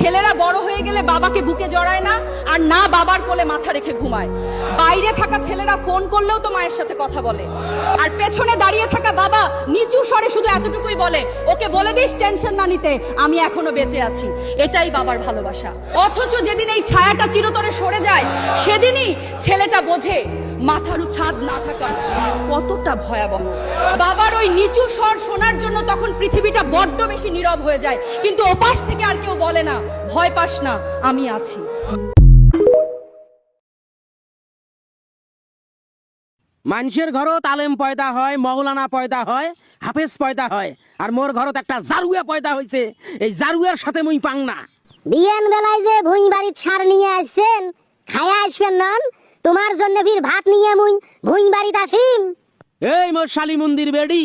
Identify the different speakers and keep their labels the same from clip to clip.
Speaker 1: ছেলেরা বড় হয়ে গেলে বাবাকে বুকে জড়ায় না, আর না বাবার কোলে মাথা রেখে ঘুমায়। বাইরে থাকা ছেলেরা ফোন করলেও তো মায়ের সাথে কথা বলে, আর পেছনে দাঁড়িয়ে থাকা বাবা নিচু স্বরে শুধু এতটুকুই বলে, ওকে বলে দিস টেনশন না নিতে, আমি এখনো বেঁচে আছি। এটাই বাবার ভালোবাসা। অথচ যেদিন এই ছায়াটা চিরতরে সরে যায়, সেদিনই ছেলেটা বোঝে মাথার ছাদ না থাকা কতটা ভয়াবহ। বাবার ওই নিচু স্বর শোনার জন্য তখন পৃথিবীটা বড্ড বেশি নীরব হয়ে যায়, কিন্তু ওপাশ থেকে আর কেউ বলে না, ভয় পাস না, আমি আছি।
Speaker 2: মানুষের ঘরত আলেম পয়দা হয়, মৌলানা পয়দা হয়, হাফেজ পয়দা হয়, আর মোর ঘরত একটা জারুয়া পয়দা হয়েছে। এই জারুয়ার সাথে মুই পাং না।
Speaker 3: বিয়ান বেলায় যে ভুঁই বাড়ির ছাড় নিয়ে আসছেন, খায়া আসবেন নন? তোমার জন্য ফির ভাত নিয়ে মুই ভুঁই বাড়িতে আসিম।
Speaker 2: এই মোর শালি মন্দির বেডি,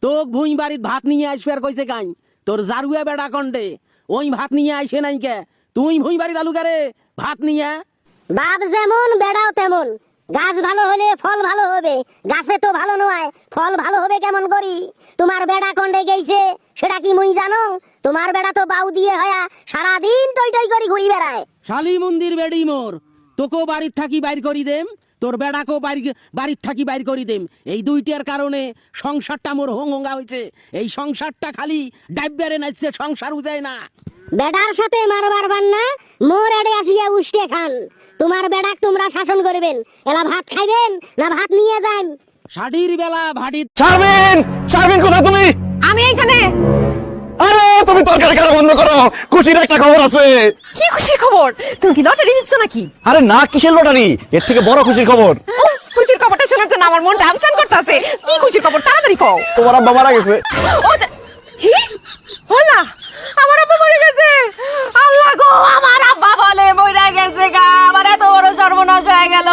Speaker 2: তোক ভুঁই বাড়িত ভাত নিয়ে আসবে আর কইছে কাই? তোর জারুয়া বেড়া কন্ডে ওই ভাত নিয়ে আইসে নাই কে? তুই ভুঁই বাড়িত আলু কারে ভাত নিয়ে?
Speaker 3: বাপ যেমন বেড়াও তেমন। গাছ ভালো হলে ফল ভালো হবে, গাছে তো ভালো নয়, ফল ভালো হবে কেমন করি? তোমার বেড়া কন্ডে গেছে সেটা কি মুই জানো? তোমার বেড়া তো বাউ দিয়ে হয়া সারাদিন টই টই করে ঘুরি বেড়ায়।
Speaker 2: শালি মন্দির বেডি মোর, তোকেও বাড়ির থাকি বাইর করি দেম, তোর বেড়াকেও বাড়ির থাকি বাইর করি দেম। এই দুইটার কারণে সংসারটা মোর হোঙ্গা হয়েছে। এই সংসারটা খালি ডাইবারে নাচছে, সংসার উজায় না।
Speaker 3: বেড়ার সাথে মারবার বান না, মোর এড়ে আসিয়া উষ্টে খান। তোমার বেড়াক তোমরা শাসন করবেন। এলা ভাত খাইবেন না ভাত নিয়ে যান?
Speaker 2: শাড়ির বেলা ভাড়িত।
Speaker 4: শারমিন, শারমিন কোথায় তুমি?
Speaker 5: আমি এখানে।
Speaker 4: আরে তুমি তরকারি কেন বন্ধ করো? খুশির একটা খবর আছে।
Speaker 5: কি খুশির খবর? তুমি কি লটারি দিচ্ছ নাকি?
Speaker 4: আরে না, কিসের লটারি? এর থেকে বড় খুশির খবর।
Speaker 5: উফ, খুশির খবরটা শোনার জন্য আমার মনটা আমসান করতেছে। কি খুশির খবর? তাড়াতাড়ি কও।
Speaker 4: তোমার আব্বা মারা গেছে।
Speaker 5: কি হলা? আমার আব্বা মরে গেছে? আল্লাহ গো, আমার আব্বা বলে মরে গেছে গা। আমার এত বড় সর্বনাশ হয়ে গেল।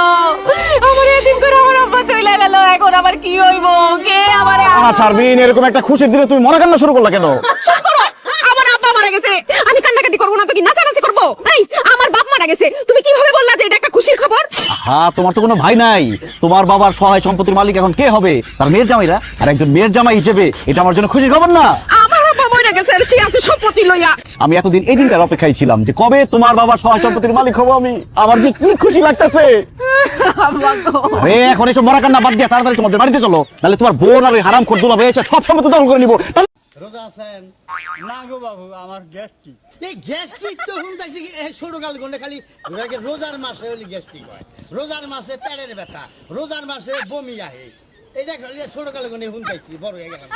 Speaker 5: আমার এদিন করে আমার আব্বা চলে গেল, এখন আবার কি হইব? কে আমারে?
Speaker 4: শারমিন, এরকম একটা খুশির দিনে তুমি মরা কান্না শুরু করলা কেন?
Speaker 5: চুপ করো। আমার আব্বা মারা গেছে, আমি কান্নাকাটি করবো না তো কি নাচানাচি করবো? এই, আমার বাপ মারা গেছে, তুমি কিভাবে বললা যে এটা একটা খুশির খবর?
Speaker 4: হ্যাঁ, তোমার তো কোনো ভাই নাই। তোমার বাবার সহায় সম্পত্তির মালিক এখন কে হবে? তার মেয়ের জামাইরা। আর একজন মেয়ের জামাই হিসেবে এটা আমার জন্য খুশির খবর না?
Speaker 5: আমার আব্বা মরে গেছে আর সে আছে সম্পত্তি লইয়া।
Speaker 4: আমি এতদিন এই দিনটার অপেক্ষায় ছিলাম যে কবে তোমার বাবার সহায় সম্পত্তির মালিক হবো আমি। আমার যে কি খুশি লাগতেছে। আরে এখন এসব মরা কান্না বাদ দিয়া তাড়াতাড়ি তোমাদের বাড়িতে চলো, নাহলে তোমার বোন আর ওই হারাম খোর দুলা হয়েছে সব সম্পত্তি দখল করে নিবো।
Speaker 6: রোজা আছেন না গো বাবু? আমার গ্যাস্ট্রিক। এই গ্যাস্ট্রিক তো শুনতেছি সরু গাল গন্ডে খালি রোজার মাসে হলে গ্যাস্ট্রিক হয়, রোজার মাসে পেটের ব্যথা, রোজার মাসে বমি আহে। এটা খালি ছোট গাল গন্ডে শুনতেছি, বড় হয়ে গেলাম।